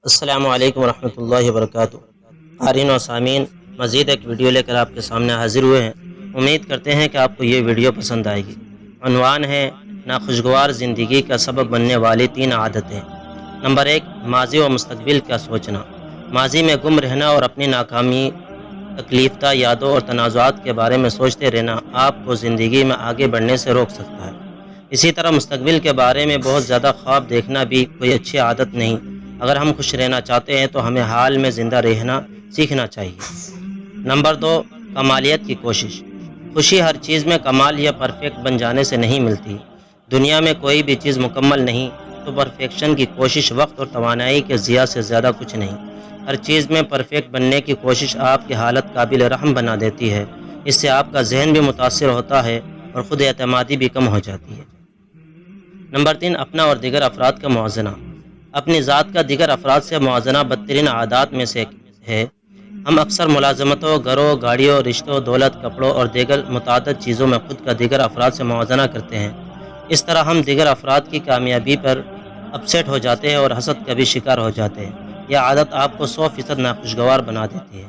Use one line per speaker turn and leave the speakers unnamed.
السلام علیکم ورحمۃ اللہ وبرکاتہ۔ قارئین و سامعین، مزید ایک ویڈیو لے کر آپ کے سامنے حاضر ہوئے ہیں۔ امید کرتے ہیں کہ آپ کو یہ ویڈیو پسند آئے گی۔ عنوان ہے ناخوشگوار زندگی کا سبب بننے والی 3 عادتیں۔ نمبر 1، ماضی و مستقبل کا سوچنا۔ ماضی میں گم رہنا اور اپنی ناکامی، تکلیف دہ یادوں اور تنازعات کے بارے میں سوچتے رہنا آپ کو زندگی میں آگے بڑھنے سے روک سکتا ہے۔ اسی طرح مستقبل کے بارے میں بہت زیادہ خواب دیکھنا بھی کوئی اچھی عادت نہیں۔ اگر ہم خوش رہنا چاہتے ہیں تو ہمیں حال میں زندہ رہنا سیکھنا چاہیے۔ نمبر 2، کمالیت کی کوشش۔ خوشی ہر چیز میں کمال یا پرفیکٹ بن جانے سے نہیں ملتی۔ دنیا میں کوئی بھی چیز مکمل نہیں تو پرفیکشن کی کوشش وقت اور توانائی کے ضیاع سے زیادہ کچھ نہیں۔ ہر چیز میں پرفیکٹ بننے کی کوشش آپ کی حالت قابل رحم بنا دیتی ہے۔ اس سے آپ کا ذہن بھی متاثر ہوتا ہے اور خود اعتمادی بھی کم ہو جاتی ہے۔ نمبر 3، اپنا اور دیگر افراد کا موازنہ۔ اپنی ذات کا دیگر افراد سے موازنہ بدترین عادات میں سے ہے۔ ہم اکثر ملازمتوں، گھروں، گاڑیوں، رشتوں، دولت، کپڑوں اور دیگر متعدد چیزوں میں خود کا دیگر افراد سے موازنہ کرتے ہیں۔ اس طرح ہم دیگر افراد کی کامیابی پر اپسیٹ ہو جاتے ہیں اور حسد کا بھی شکار ہو جاتے ہیں۔ یہ عادت آپ کو 100% ناخوشگوار بنا دیتی ہے۔